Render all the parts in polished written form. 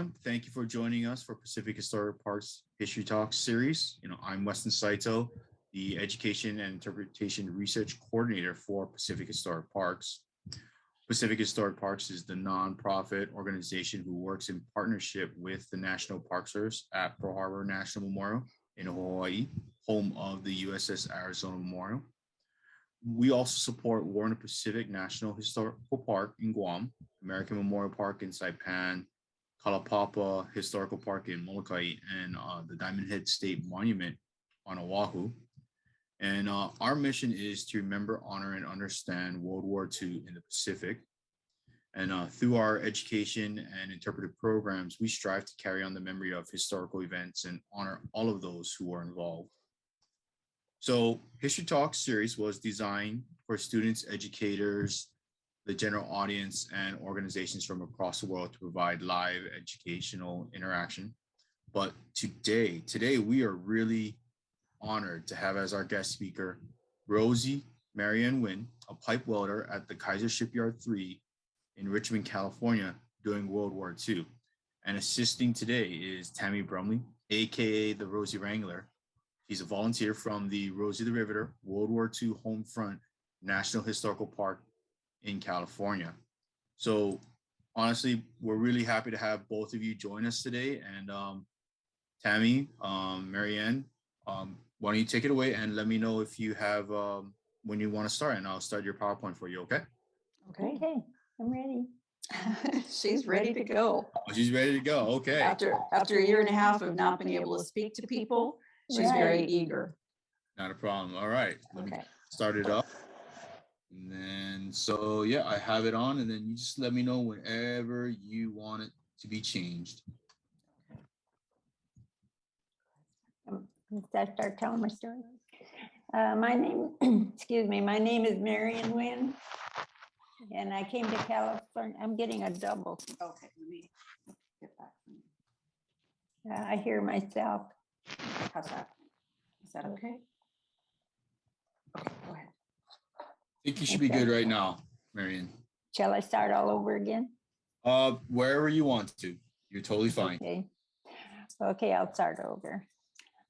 everyone. Thank you for joining us for Pacific Historic Parks History Talks series. I'm Weston Saito, the Education and Interpretation Research Coordinator for Pacific Historic Parks. Pacific Historic Parks is the nonprofit organization who works in partnership with the National Park Service at Pearl Harbor National Memorial in Hawaii, home of the USS Arizona Memorial. We also support Warner Pacific National Historical Park in Guam, American Memorial Park in Saipan, Kalapapa Historical Park in Molokai, and the Diamond Head State Monument on Oahu. And our mission is to remember, honor, and understand World War II in the Pacific. And through our education and interpretive programs, we strive to carry on the memory of historical events and honor all of those who were involved. So History Talks series was designed for students, educators, the general audience, and organizations from across the world to provide live educational interaction. But today we are really honored to have as our guest speaker, Rosie Marian Wynn, a pipe welder at the Kaiser Shipyard 3 in Richmond, California during World War II. And assisting today is Tammy Brumley, AKA the Rosie Wrangler. He's a volunteer from the Rosie the Riveter World War II Homefront National Historical Park in California. So honestly, we're really happy to have both of you join us today. And Tammy, Marianne, why don't you take it away and let me know if you have when you want to start, and I'll start your PowerPoint for you, okay? Okay, I'm ready. She's ready to go. Oh, she's ready to go, okay. After a year and a half of not being able to speak to people, she's very eager. Not a problem. All right, let me start it up. And then, so yeah, I have it on, and then you just let me know whenever you want it to be changed. Let's start telling my story. My name, excuse me, my name is Marian Wynn, and I came to California. I'm getting a double. Okay, let me get back. I hear myself. How's that? Is that okay? Okay, go ahead. I think you should be good right now, Marian. Shall I start all over again? Wherever you want to. You're totally fine. Okay, I'll start over.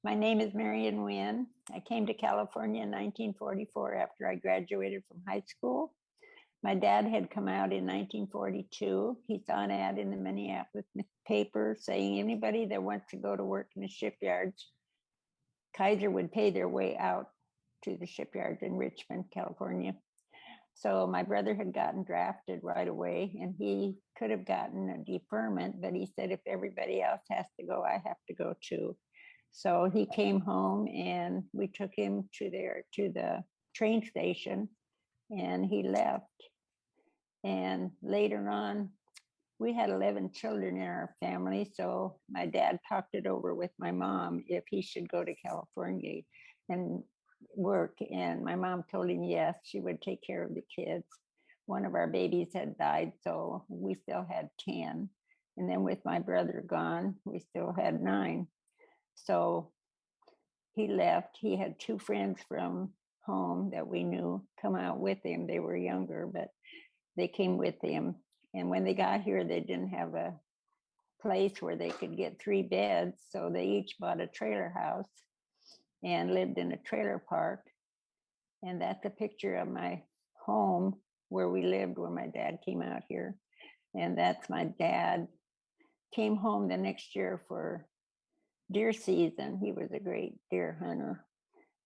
My name is Marian Wynn. I came to California in 1944 after I graduated from high school. My dad had come out in 1942. He saw an ad in the Minneapolis paper saying anybody that wants to go to work in the shipyards, Kaiser would pay their way out to the shipyards in Richmond, California. So my brother had gotten drafted right away, and he could have gotten a deferment, but he said, if everybody else has to go, I have to go too. So he came home, and we took him to the train station, and he left. And later on, we had 11 children in our family. So my dad talked it over with my mom if he should go to California and work. And my mom told him, yes, she would take care of the kids. One of our babies had died, so we still had 10. And then with my brother gone, we still had 9. So he left. He had 2 friends from home that we knew come out with him. They were younger, but they came with him. And when they got here, they didn't have a place where they could get 3 beds. So they each bought a trailer house and lived in a trailer park. And that's a picture of my home where we lived when my dad came out here. And that's my dad. Came home the next year for deer season. He was a great deer hunter.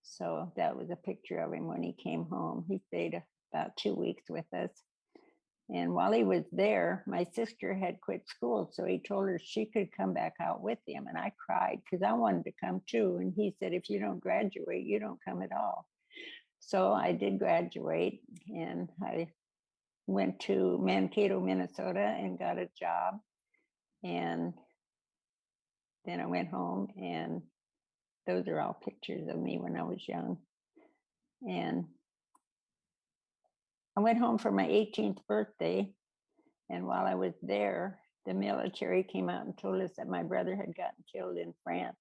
So that was a picture of him when he came home. He stayed about 2 weeks with us. And while he was there, my sister had quit school. So he told her she could come back out with him. And I cried because I wanted to come too. And he said, if you don't graduate, you don't come at all. So I did graduate, and I went to Mankato, Minnesota, and got a job. And then I went home, and those are all pictures of me when I was young. And I went home for my 18th birthday. And while I was there, the military came out and told us that my brother had gotten killed in France.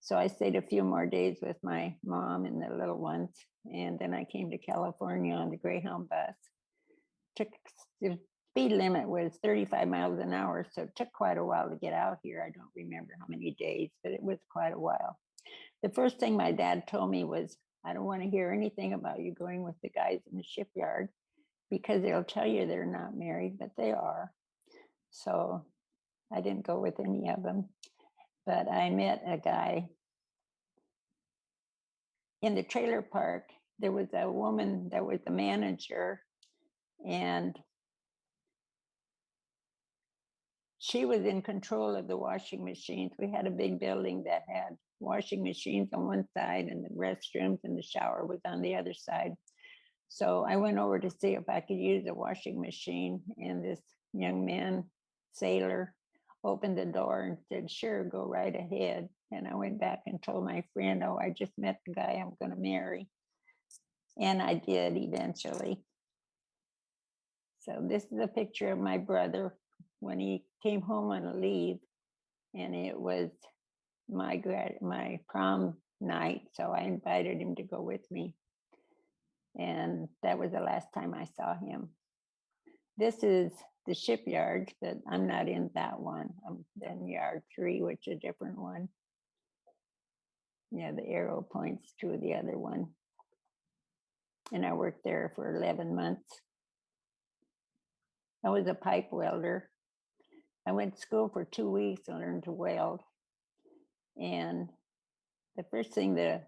So I stayed a few more days with my mom and the little ones. And then I came to California on the Greyhound bus. Took speed limit was 35 miles an hour, so it took quite a while to get out here. I don't remember how many days, but it was quite a while. The first thing my dad told me was, I don't want to hear anything about you going with the guys in the shipyard, because they'll tell you they're not married, but they are. So I didn't go with any of them, but I met a guy in the trailer park. There was a woman that was the manager, and she was in control of the washing machines. We had a big building that had washing machines on one side and the restrooms, and the shower was on the other side. So I went over to see if I could use a washing machine, and this young man, sailor, opened the door and said, sure, go right ahead. And I went back and told my friend, oh, I just met the guy I'm going to marry. And I did eventually. So this is a picture of my brother when he came home on a leave, and it was my prom night. So I invited him to go with me. And that was the last time I saw him. This is the shipyard, but I'm not in that one. I'm in yard 3, which is a different one. Yeah, the arrow points to the other one. And I worked there for 11 months. I was a pipe welder. I went to school for 2 weeks and learned to weld. And the first thing the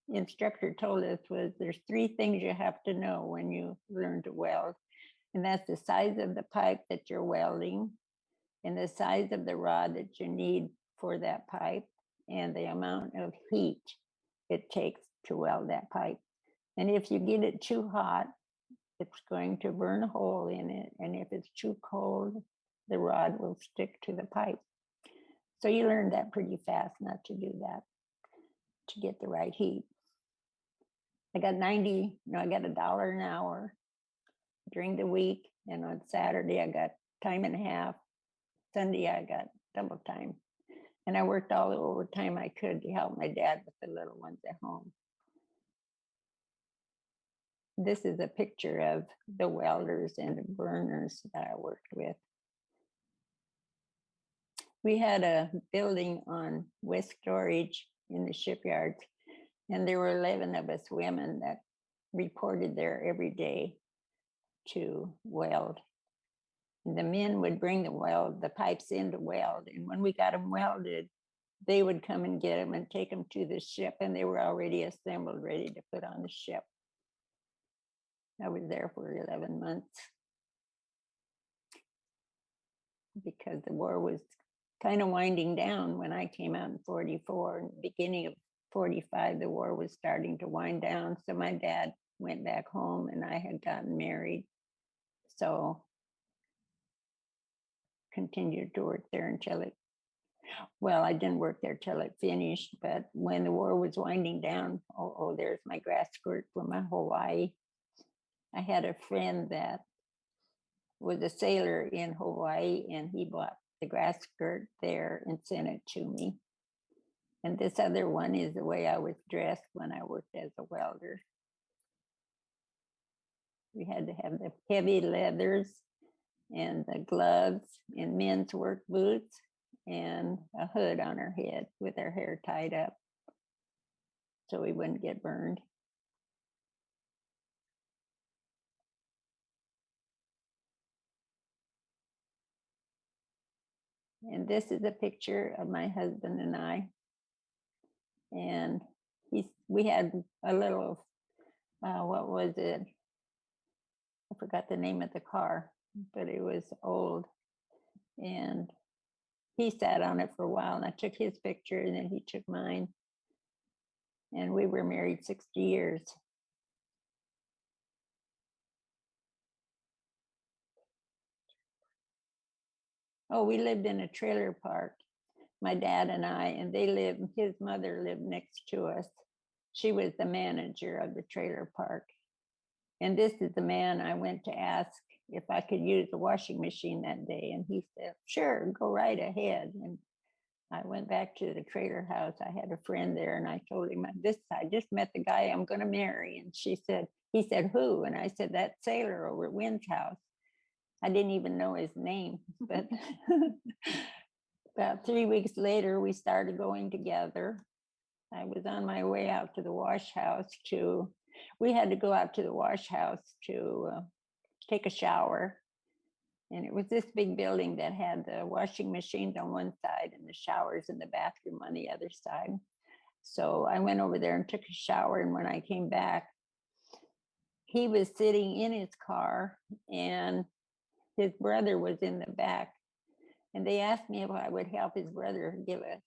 instructor told us was, there's 3 things you have to know when you learn to weld. And that's the size of the pipe that you're welding, and the size of the rod that you need for that pipe, and the amount of heat it takes to weld that pipe. And if you get it too hot, it's going to burn a hole in it. And if it's too cold, the rod will stick to the pipe. So you learn that pretty fast not to do that, to get the right heat. I got $1 an hour during the week. And on Saturday, I got time and a half. Sunday, I got double time. And I worked all the overtime I could to help my dad with the little ones at home. This is a picture of the welders and the burners that I worked with. We had a building on West Storage in the shipyard, and there were 11 of us women that reported there every day to weld. And the men would bring the pipes in to weld. And when we got them welded, they would come and get them and take them to the ship, and they were already assembled, ready to put on the ship. I was there for 11 months because the war was kind of winding down when I came out in 44. In the beginning of 45, the war was starting to wind down. So my dad went back home, and I had gotten married. So continued to work there until I didn't work there till it finished. But when the war was winding down, there's my grass skirt from my Hawaii. I had a friend that was a sailor in Hawaii, and he bought the grass skirt there and sent it to me. And this other one is the way I was dressed when I worked as a welder. We had to have the heavy leathers and the gloves and men's work boots and a hood on our head with our hair tied up so we wouldn't get burned. And this is a picture of my husband and I. And we had a little, what was it? I forgot the name of the car, but it was old. And he sat on it for a while, and I took his picture, and then he took mine. And we were married 60 years. Oh, we lived in a trailer park, my dad and I, and his mother lived next to us. She was the manager of the trailer park. And this is the man I went to ask if I could use the washing machine that day. And he said, sure, go right ahead. And I went back to the trailer house. I had a friend there, and I told him, I just met the guy I'm going to marry. And he said, who? And I said, that sailor over at Wynn's house. I didn't even know his name, but about 3 weeks later, we started going together. I was on my way out to the wash house we had to go out to the wash house to take a shower. And it was this big building that had the washing machines on one side and the showers in the bathroom on the other side. So I went over there and took a shower. And when I came back, he was sitting in his car and his brother was in the back. And they asked me if I would help his brother give a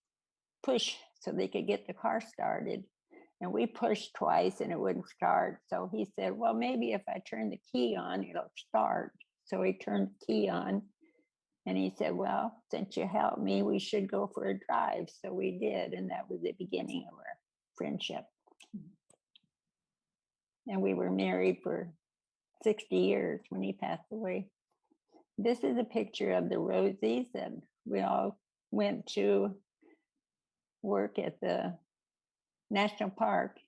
push so they could get the car started. And we pushed twice and it wouldn't start. So he said, well, maybe if I turn the key on, it'll start. So he turned the key on and he said, well, since you helped me, we should go for a drive. So we did. And that was the beginning of our friendship. And we were married for 60 years when he passed away. This is a picture of the Rosies, and we all went to work at the national park.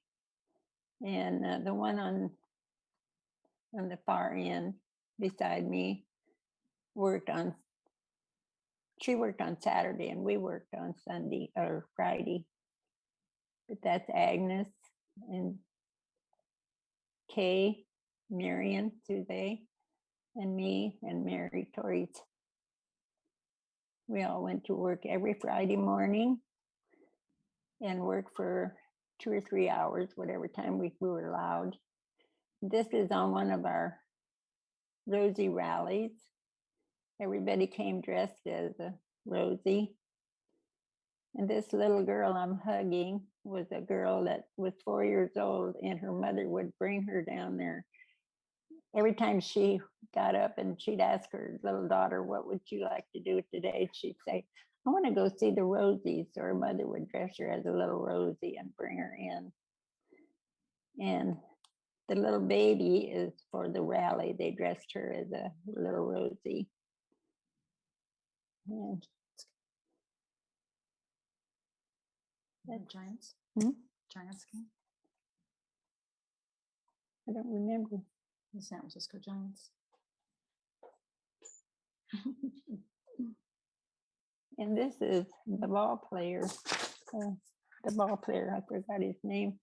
And the one on the far end beside me she worked on Saturday and we worked on Sunday or Friday. But that's Agnes and Kay, Marian, Suzanne, and me and Mary Tori's. We all went to work every Friday morning and worked for 2 or 3 hours, whatever time we were allowed. This is on one of our Rosie rallies. Everybody came dressed as a Rosie. And this little girl I'm hugging was a girl that was 4 years old, and her mother would bring her down there. Every time she got up and she'd ask her little daughter, what would you like to do today? She'd say, I want to go see the Rosies. So her mother would dress her as a little Rosie and bring her in. And the little baby is for the rally. They dressed her as a little Rosie. And Giants? Hmm? Giants game? I don't remember. The San Francisco Giants. And this is the ball player. I forgot his name.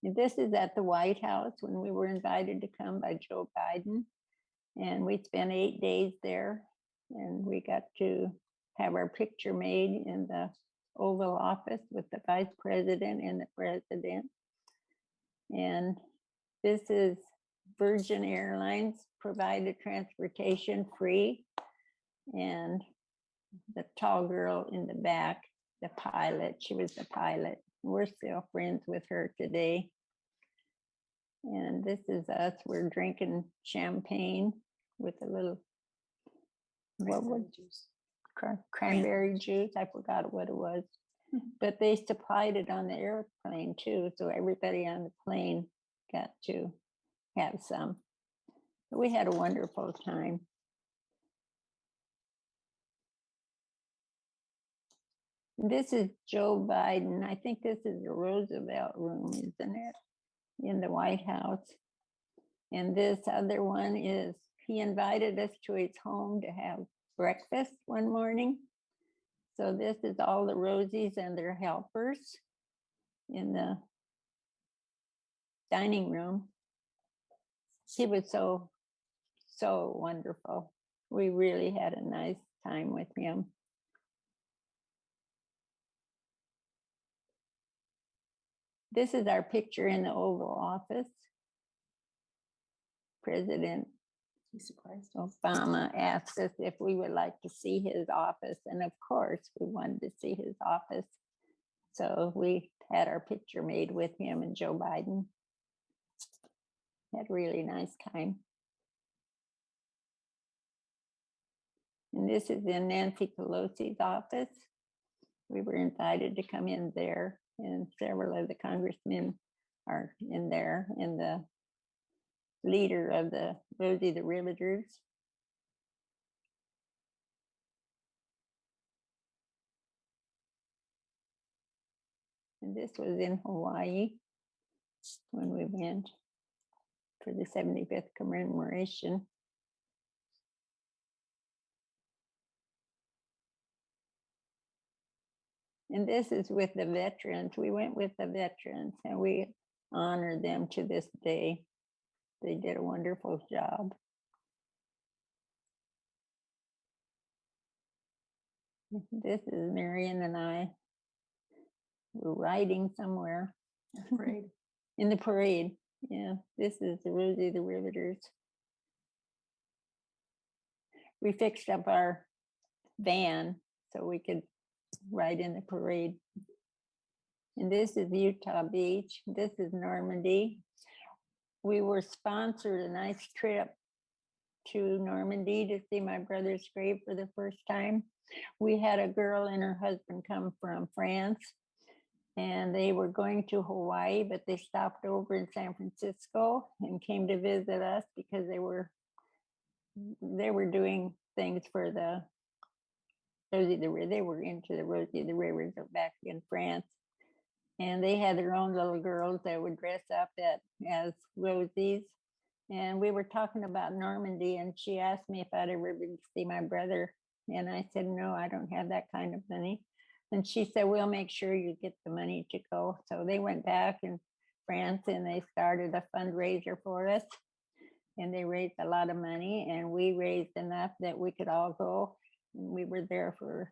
And this is at the White House when we were invited to come by Joe Biden. And we spent 8 days there. And we got to have our picture made in the Oval Office with the Vice President and the President. And this is Virgin Airlines provided transportation free. And the tall girl in the back, the pilot, she was the pilot. We're still friends with her today. And this is us. We're drinking champagne with a little, cranberry juice. I forgot what it was. But they supplied it on the airplane too. So everybody on the plane got to have some. But we had a wonderful time. This is Joe Biden. I think this is the Roosevelt room, isn't it? In the White House. And this other one is, he invited us to his home to have breakfast one morning. So this is all the Rosies and their helpers in the dining room. He was so wonderful. We really had a nice time with him. This is our picture in the Oval Office. President Obama asked us if we would like to see his office. And of course, we wanted to see his office. So we had our picture made with him and Joe Biden. Had a really nice time. And this is in Nancy Pelosi's office. We were invited to come in there, and several of the congressmen are in there, and the leader of the Rosie the Riveters. And this was in Hawaii. when we went for the 75th commemoration. And this is with the veterans. We went with the veterans and we honor them to this day. They did a wonderful job. This is Marian and I. We're riding somewhere. Parade. In the parade. Yeah, this is the Rosie the Riveters. We fixed up our van so we could ride in the parade. And this is Utah Beach. This is Normandy. We were sponsored a nice trip to Normandy to see my brother's grave for the first time. We had a girl and her husband come from France, and they were going to Hawaii, but they stopped over in San Francisco and came to visit us because they were doing things for the Rosie they were into the Rosie the Riveter back in France. And they had their own little girls that would dress up as Rosies. And we were talking about Normandy, and she asked me if I'd ever been to see my brother. And I said, no, I don't have that kind of money. And she said, we'll make sure you get the money to go. So they went back in France and they started a fundraiser for us. And they raised a lot of money, and we raised enough that we could all go. And we were there for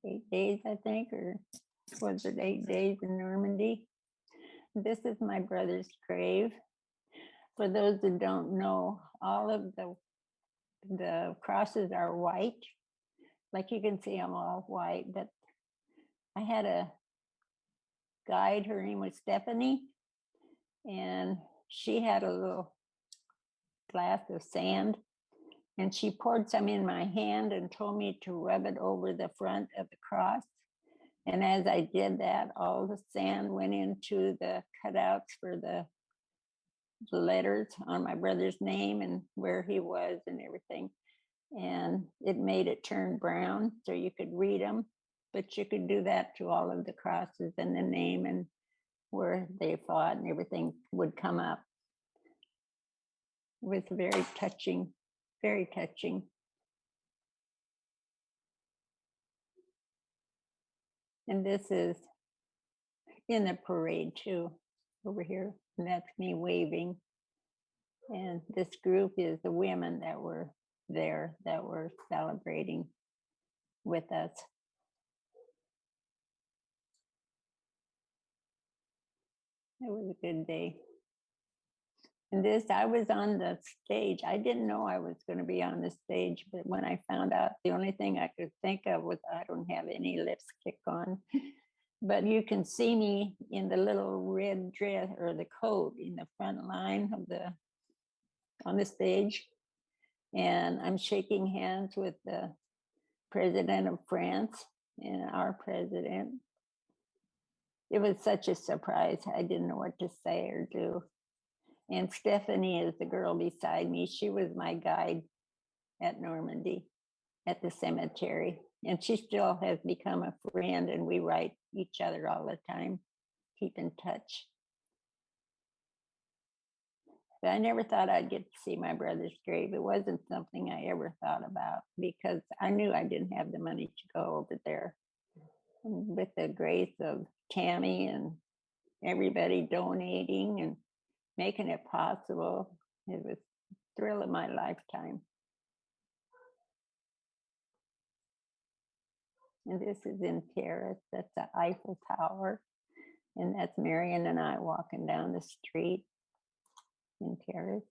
8 days, I think, or was it 8 days in Normandy? This is my brother's grave. For those that don't know, all of the crosses are white. Like you can see, I'm all white, but I had a guide, her name was Stephanie, and she had a little glass of sand, and she poured some in my hand and told me to rub it over the front of the cross. And as I did that, all the sand went into the cutouts for the letters on my brother's name and where he was and everything. And it made it turn brown so you could read them, but you could do that to all of the crosses, and the name and where they fought and everything would come up. It was very touching, very touching. And this is in the parade too, over here. And that's me waving. And this group is the women that were there that were celebrating with us. It was a good day. And this, I was on the stage. I didn't know I was going to be on the stage, but when I found out, the only thing I could think of was I don't have any lipstick on. But you can see me in the little red dress or the coat in the front line of on the stage. And I'm shaking hands with the president of France and our president. It was such a surprise. I didn't know what to say or do. And Stephanie is the girl beside me. She was my guide at Normandy, at the cemetery. And she still has become a friend, and we write each other all the time, keep in touch. But I never thought I'd get to see my brother's grave. It wasn't something I ever thought about because I knew I didn't have the money to go over there. And with the grace of Tammy and everybody donating and making it possible, it was the thrill of my lifetime. And this is in Paris. That's the Eiffel Tower. And that's Marian and I walking down the street in Paris.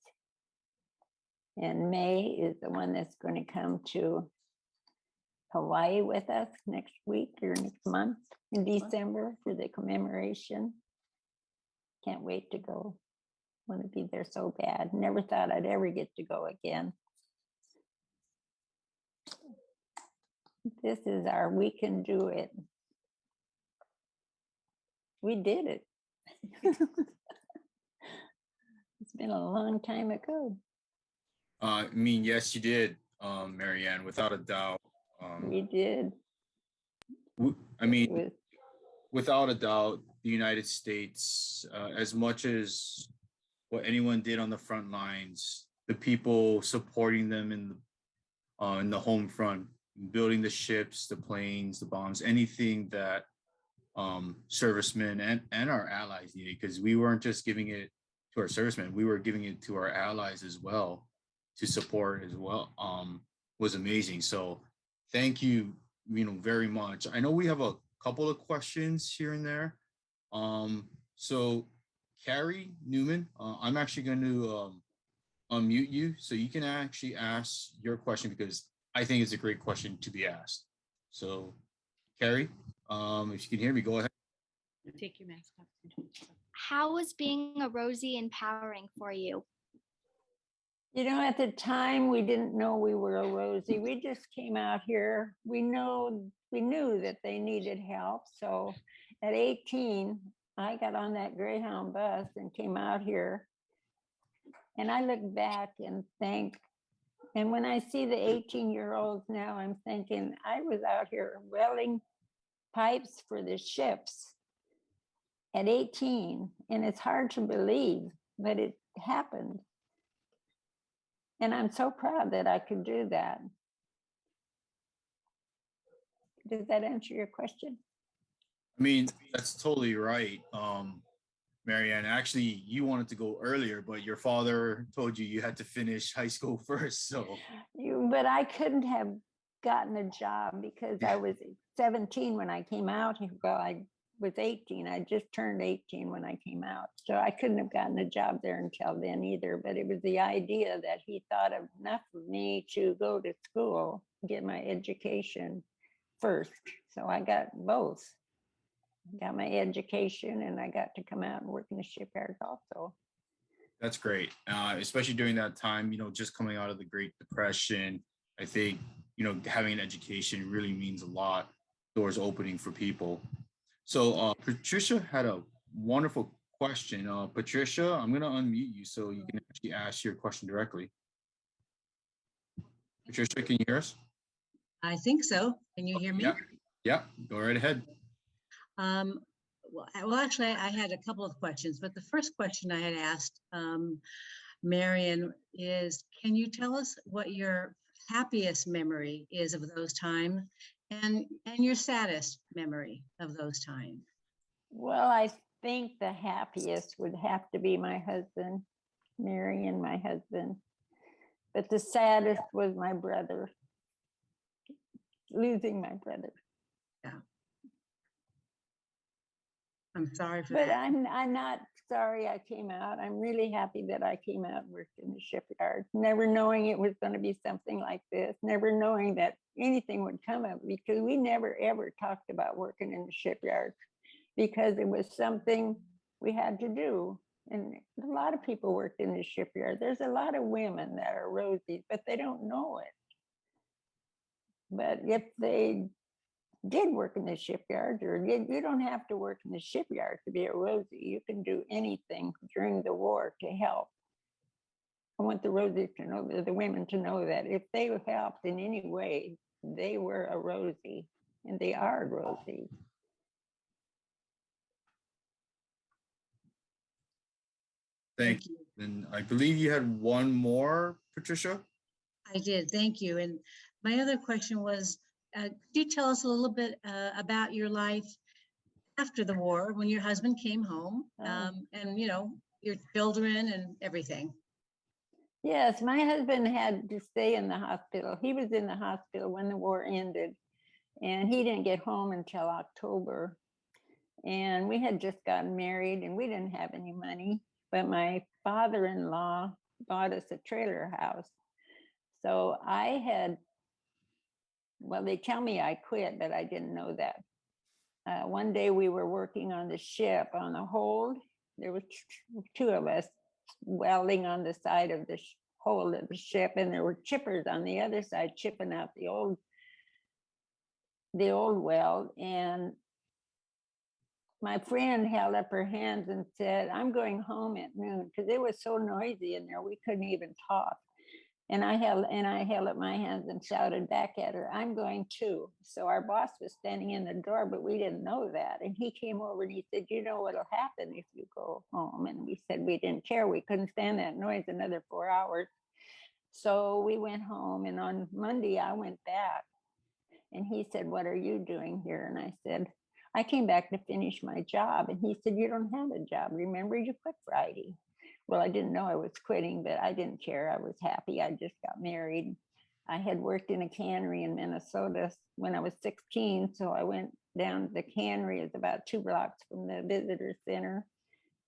And May is the one that's going to come to Hawaii with us next week or next month in December for the commemoration. Can't wait to go. Want to be there so bad. Never thought I'd ever get to go again. This is our We Can Do It. We did it. It's been a long time ago. I mean, yes, you did, Marianne, without a doubt. We did. I mean, without a doubt, the United States, as much as what anyone did on the front lines, the people supporting them in the home front, building the ships, the planes, the bombs, anything that servicemen and our allies needed, because we weren't just giving it to our servicemen, we were giving it to our allies as well to support as well, was amazing. So thank you, very much. I know we have a couple of questions here and there. So Carrie Newman, I'm actually going to unmute you so you can actually ask your question, because I think it's a great question to be asked. So Carrie, if you can hear me, go ahead. Take your mask off. How was being a Rosie empowering for you? At the time, we didn't know we were a Rosie. We just came out here. We knew that they needed help. So at 18, I got on that Greyhound bus and came out here. And I look back and think, and when I see the 18-year-olds now, I'm thinking I was out here welding pipes for the ships at 18. And it's hard to believe, but it happened. And I'm so proud that I could do that. Does that answer your question? I mean, that's totally right. Marianne, actually, you wanted to go earlier, but your father told you had to finish high school first. So, But I couldn't have gotten a job because I was 17 when I came out. Well, I was 18. I just turned 18 when I came out. So I couldn't have gotten a job there until then either. But it was the idea that he thought of enough of me to go to school, get my education first. So I got both. Got my education and I got to come out and work in the shipyard also. that's great, especially during that time, just coming out of the Great Depression. I think, having an education really means a lot, doors opening for people. So Patricia had a wonderful question. Patricia, I'm going to unmute you so you can actually ask your question directly. Patricia, can you hear us? I think so. Can you hear me? Yeah, go right ahead. Well, actually, I had a couple of questions, but the first question I had asked Marian is, can you tell us what your happiest memory is of those times and your saddest memory of those times? Well, I think the happiest would have to be my husband, Marian, my husband. But the saddest was my brother, losing my brother. Yeah. I'm sorry for But that. I'm not sorry I came out. I'm really happy that I came out and worked in the shipyard, never knowing it was going to be something like this, never knowing that anything would come of it, because we never ever talked about working in the shipyard because it was something we had to do. And a lot of people worked in the shipyard. There's a lot of women that are Rosies, but they don't know it. But if they did work in the shipyard, or you don't have to work in the shipyard to be a Rosie. You can do anything during the war to help. I want the Rosies to know, the women to know that if they helped in any way, they were a Rosie, and they are Rosies. Thank you. And I believe you had one more, Patricia. I did, thank you. And my other question was, could you tell us a little bit about your life after the war, when your husband came home, and your children and everything? Yes, my husband had to stay in the hospital. He was in the hospital when the war ended, and he didn't get home until October. And we had just gotten married, and we didn't have any money, but my father-in-law bought us a trailer house. So they tell me I quit, but I didn't know that. One day we were working on the ship on the hold. There were two of us welding on the side of the hold of the ship, and there were chippers on the other side chipping out the old weld. And my friend held up her hands and said, "I'm going home at noon," because it was so noisy in there we couldn't even talk. And I held up my hands and shouted back at her, I'm going too. So our boss was standing in the door, but we didn't know that. And he came over and he said, you know what'll happen if you go home? And we said we didn't care. We couldn't stand that noise another 4 hours. So we went home, and on Monday I went back, and he said, what are you doing here? And I said, I came back to finish my job. And he said, you don't have a job. Remember, you quit Friday. Well, I didn't know I was quitting, but I didn't care. I was happy. I just got married. I had worked in a cannery in Minnesota when I was 16. So I went down to the cannery. It's about 2 blocks from the visitor center.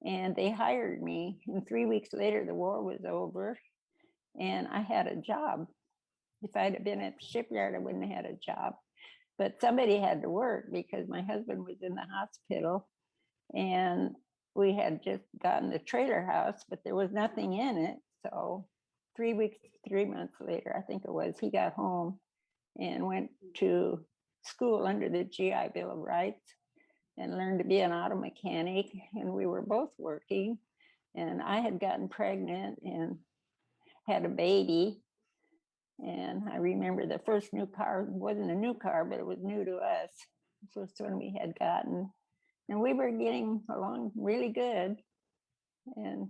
And they hired me. And 3 weeks later, the war was over. And I had a job. If I'd have been at the shipyard, I wouldn't have had a job. But somebody had to work because my husband was in the hospital, and we had just gotten the trailer house, but there was nothing in it. So 3 months later, I think it was, he got home and went to school under the GI Bill of Rights and learned to be an auto mechanic. And we were both working, and I had gotten pregnant and had a baby. And I remember the first new car wasn't a new car, but it was new to us. This was one we had gotten. And we were getting along really good. And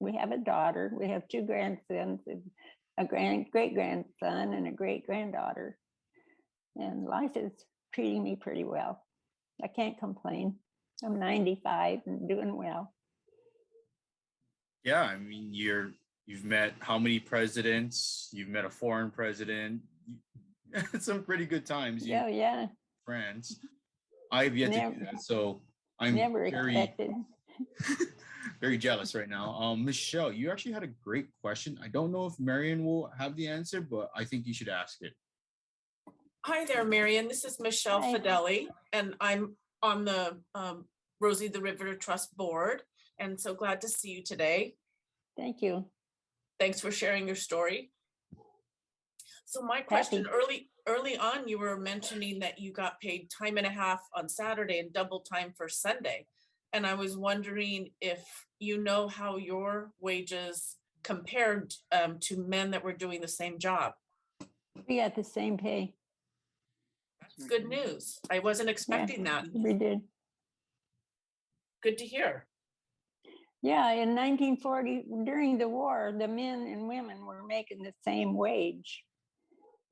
we have a daughter. We have 2 grandsons, a great-grandson and a great-granddaughter. And life is treating me pretty well. I can't complain. I'm 95 and doing well. Yeah, I mean, you've met how many presidents? You've met a foreign president. Some pretty good times. Yeah, yeah. Friends. I've yet to do that, so I'm never expected. very jealous right now. Michelle, you actually had a great question. I don't know if Marian will have the answer, but I think you should ask it. Hi there, Marian. This is Michelle Hi. Fideli, and I'm on the Rosie the Riveter Trust board, and so glad to see you today. Thank you. Thanks for sharing your story. So my question, early on, you were mentioning that you got paid time and a half on Saturday and double time for Sunday. And I was wondering if you know how your wages compared to men that were doing the same job. We got the same pay. That's good news. I wasn't expecting that. We did. Good to hear. Yeah, in 1940, during the war, the men and women were making the same wage,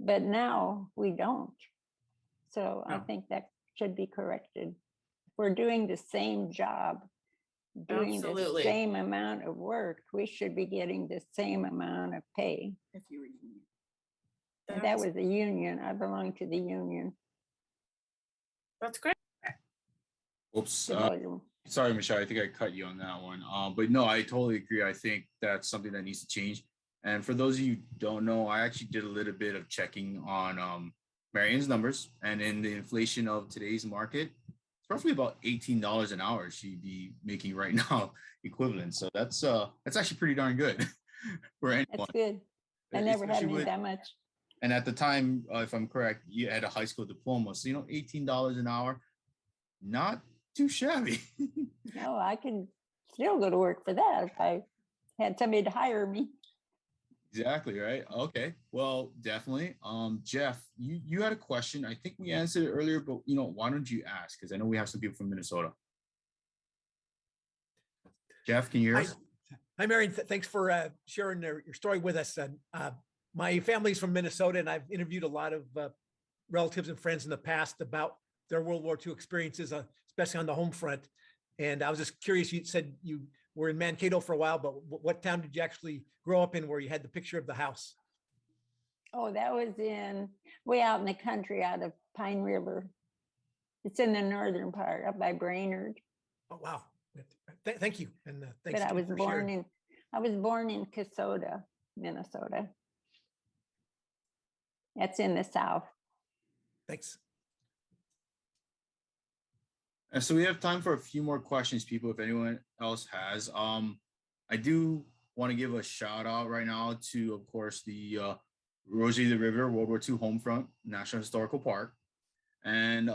but now we don't. So I think that should be corrected. We're doing the same job, doing Absolutely. the same amount of work. We should be getting the same amount of pay. If you were union. And that was a union. I belong to the union. That's great. Oops. Sorry, Michelle, I think I cut you on that one. But no, I totally agree. I think that's something that needs to change. And for those of you who don't know, I actually did a little bit of checking on Marian's numbers. And in the inflation of today's market, it's roughly about $18 an hour she'd be making right now equivalent. So that's actually pretty darn good for anyone. That's good. I never had made that much. And at the time, if I'm correct, you had a high school diploma. So, $18 an hour, not too shabby. No, I can still go to work for that if I had somebody to hire me. Exactly, right? Okay, well, definitely. Jeff, you had a question. I think we answered it earlier, but why don't you ask? Because I know we have some people from Minnesota. Jeff, can you hear us? Hi, Marian. Thanks for sharing your story with us. My family's from Minnesota, and I've interviewed a lot of relatives and friends in the past about their World War II experiences, especially on the home front. And I was just curious, you said you were in Mankato for a while, but what town did you actually grow up in where you had the picture of the house? Oh, that was way out in the country, out of Pine River. It's in the northern part, up by Brainerd. Oh, wow. Thank you. And thanks. But I was born in Kasota, Minnesota. That's in the south. Thanks. And so we have time for a few more questions, people, if anyone else has. I do want to give a shout out right now to, of course, the Rosie the Riveter World War II Homefront National Historical Park. And,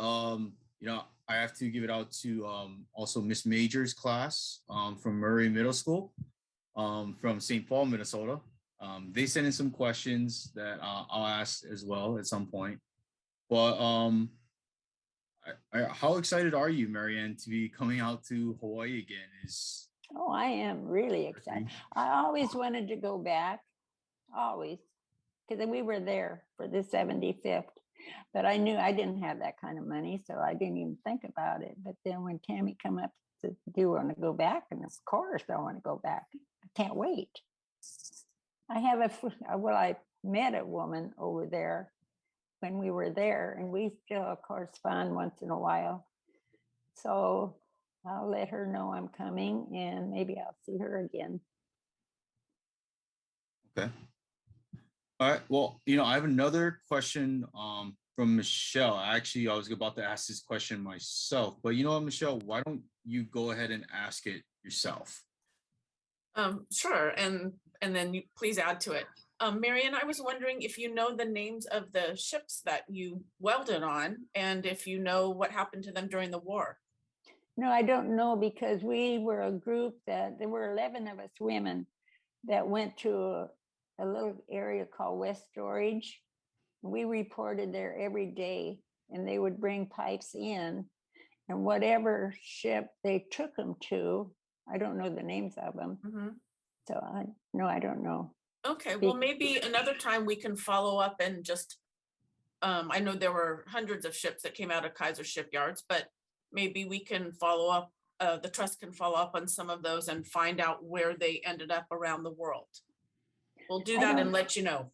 I have to give it out to also Miss Major's class from Murray Middle School from St. Paul, Minnesota. They sent in some questions that I'll ask as well at some point. But how excited are you, Marianne, to be coming out to Hawaii again? Oh, I am really excited. I always wanted to go back, always, because we were there for the 75th. But I knew I didn't have that kind of money, so I didn't even think about it. But then when Tammy come up to, do you want to go back? And of course I want to go back. I can't wait. I have I met a woman over there when we were there, and we still correspond once in a while. So I'll let her know I'm coming, and maybe I'll see her again. Okay. All right. Well, I have another question from Michelle. Actually, I was about to ask this question myself, but you know what, Michelle, why don't you go ahead and ask it yourself? Sure, and then you please add to it. Marian, I was wondering if you know the names of the ships that you welded on, and if you know what happened to them during the war. No, I don't know, because we were a group that there were 11 of us women that went to a little area called West Storage. We reported there every day, and they would bring pipes in, and whatever ship they took them to, I don't know the names of them. Mm-hmm. So I don't know. Okay, well, maybe another time we can follow up and just, I know there were hundreds of ships that came out of Kaiser Shipyards, but maybe we can follow up, the trust can follow up on some of those and find out where they ended up around the world. We'll do that and let you know.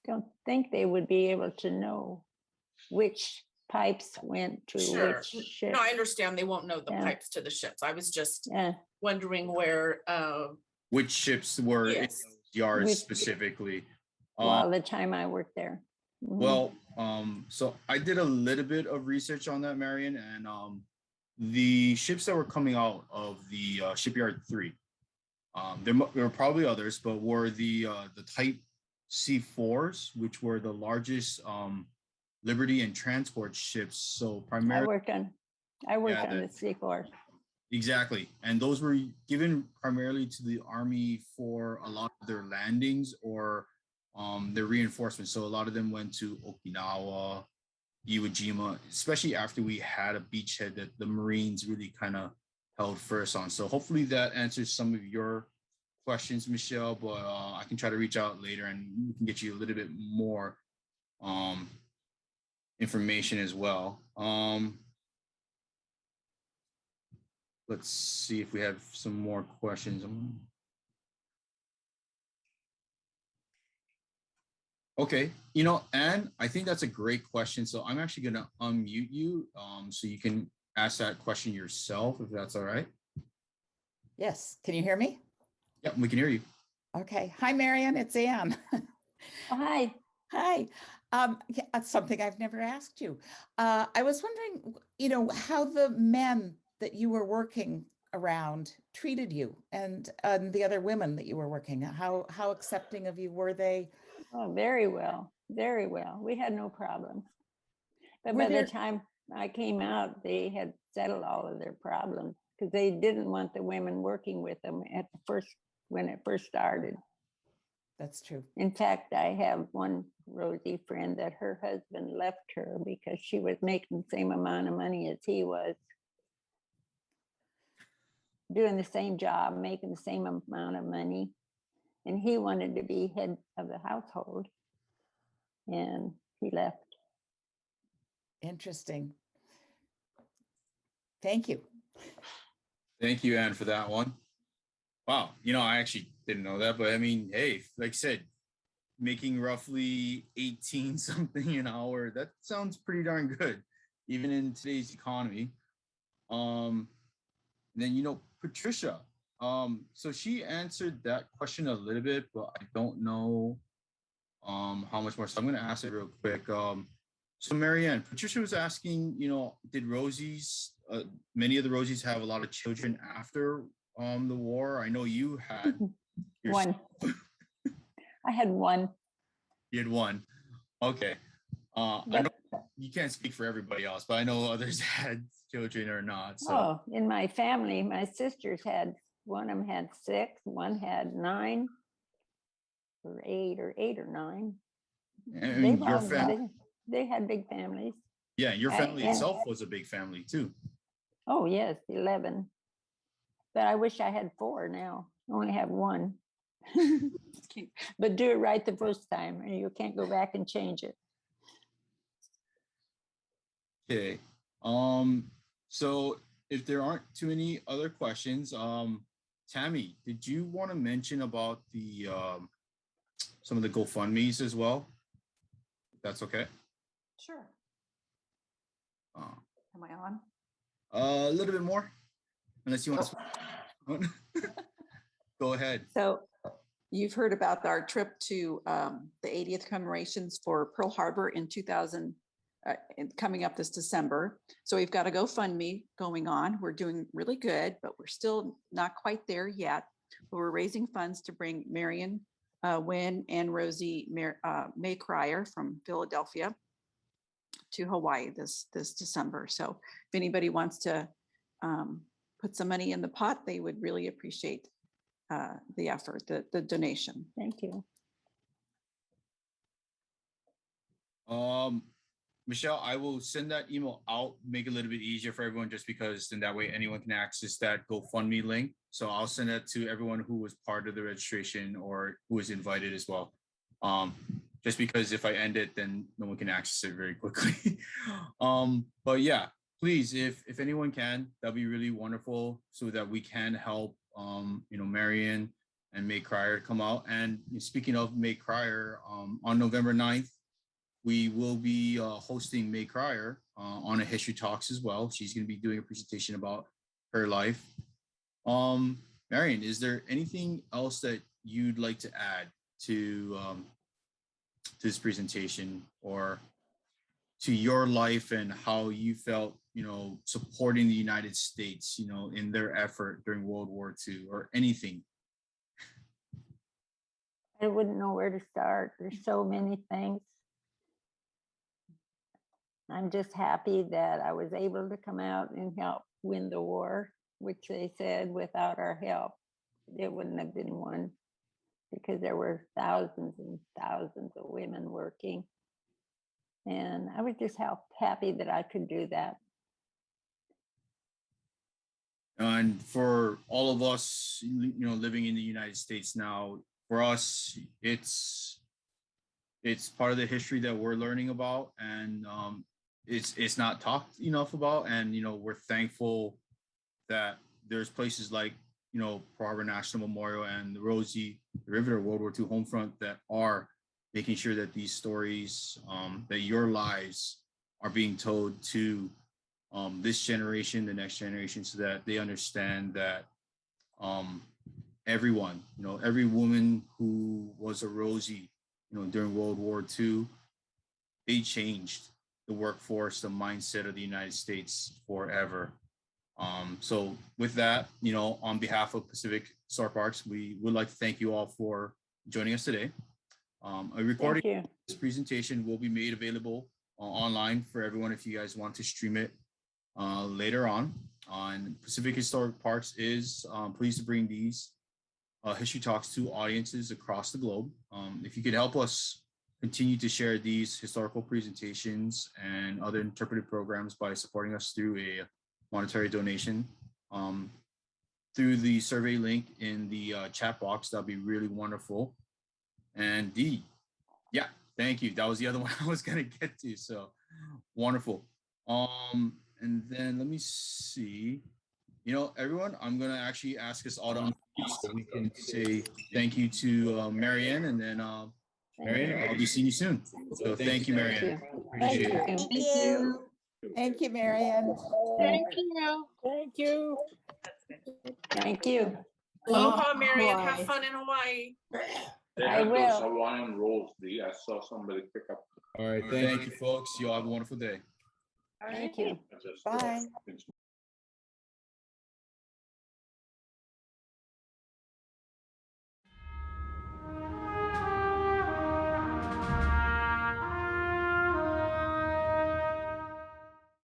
Don't think they would be able to know which pipes went to Sure. which ship. No, I understand they won't know the pipes to the ships. I was just wondering where. Which ships were in those yards specifically? Well, the time I worked there. Mm-hmm. Well, so I did a little bit of research on that, Marian, and the ships that were coming out of the Shipyard 3, there were probably others, but were the Type C4s, which were the largest Liberty and transport ships. So primarily, I worked on the C4s. Exactly, and those were given primarily to the Army for a lot of their landings or their reinforcements. So a lot of them went to Okinawa, Iwo Jima, especially after we had a beachhead that the Marines really kind of held first on. So hopefully that answers some of your questions, Michelle, but I can try to reach out later and we can get you a little bit more information as well. Let's see if we have some more questions. Okay, Anne, I think that's a great question. So I'm actually going to unmute you so you can ask that question yourself, if that's all right. Yes. Can you hear me? Yep, we can hear you. Okay. Hi, Marian. It's Anne. Oh, hi. Hi. Yeah, that's something I've never asked you. I was wondering, how the men that you were working around treated you and the other women that you were working. How accepting of you were they? Oh, very well. Very well. We had no problems. But by the time I came out, they had settled all of their problems because they didn't want the women working with them when it first started. That's true. In fact, I have one Rosie friend that her husband left her because she was making the same amount of money as he was, doing the same job, making the same amount of money. And he wanted to be head of the household. And he left. Interesting. Thank you. Thank you, Anne, for that one. Wow. I actually didn't know that, but I mean, hey, like I said, making roughly 18 something an hour, that sounds pretty darn good, even in today's economy. Then, Patricia, so she answered that question a little bit, but I don't know how much more. So I'm going to ask it real quick. So Marianne, Patricia was asking, did many of the Rosies have a lot of children after the war? I know you had one. I had one. You had one. Okay. I know you can't speak for everybody else, but I know others had children or not. So. Oh, in my family, my sisters one of them had 6, one had 9. or eight or nine. I mean, They've your all- family, they had big families. yeah, your family and- itself was a big family too. Oh, yes, 11. But I wish I had 4 now. I only have 1. But do it right the first time, and you can't go back and change it. Okay. So if there aren't too many other questions, Tammy, did you want to mention about the some of the GoFundMe's as well? If that's okay. Sure. Uh, Am I on? a little bit more, unless you want to. Go ahead. So you've heard about our trip to the 80th commemorations for Pearl Harbor in 2000, coming up this December. So we've got a GoFundMe going on. We're doing really good, but we're still not quite there yet. But we're raising funds to bring Marian Wynn and Rosie May Cryer from Philadelphia to Hawaii this December. So if anybody wants to put some money in the pot, they would really appreciate the effort, the donation. Thank you. Michelle, I will send that email out, make it a little bit easier for everyone, just because then that way anyone can access that GoFundMe link. So I'll send that to everyone who was part of the registration or who was invited as well. Just because if I end it, then no one can access it very quickly. But yeah, please, if anyone can, that'd be really wonderful so that we can help Marian and May Cryer come out. And speaking of May Cryer, on November 9th, we will be hosting May Cryer on a History Talks as well. She's going to be doing a presentation about her life. Marian, is there anything else that you'd like to add to this presentation or to your life and how you felt, supporting the United States, in their effort during World War II or anything? I wouldn't know where to start. There's so many things. I'm just happy that I was able to come out and help win the war, which they said without our help, it wouldn't have been won, because there were thousands and thousands of women working. And I was just happy that I could do that. And for all of us, living in the United States now, for us, it's part of the history that we're learning about, and it's not talked enough about. And we're thankful that there's places like Pearl Harbor National Memorial and the Rosie the Riveter World War II homefront that are making sure that these stories, that your lives are being told to this generation, the next generation, so that they understand that everyone, every woman who was a Rosie, during World War II, they changed the workforce, the mindset of the United States forever. So with that, on behalf of Pacific Star Parks, we would like to thank you all for joining us today. A recording of this presentation will be made available online for everyone if you guys want to stream it later on. Pacific Historic Parks is pleased to bring these History Talks to audiences across the globe. If you could help us continue to share these historical presentations and other interpretive programs by supporting us through a monetary donation through the survey link in the chat box, that'd be really wonderful. And yeah, thank you. That was the other one I was gonna get to. So wonderful. And then let me see. Everyone, I'm gonna actually ask us all to unmute so we can say thank you to Marian, and then Marian, I'll be seeing you soon. So thank you, Marian. Appreciate it. Thank you. Thank you, Marian. Thank you. Thank you. Thank you. Aloha, Marian. Have fun in Hawaii. They I have those will. Hawaiian rolls. I saw somebody pick up. All right, thank you, folks. You all have a wonderful day. Thank you. Just, Bye. things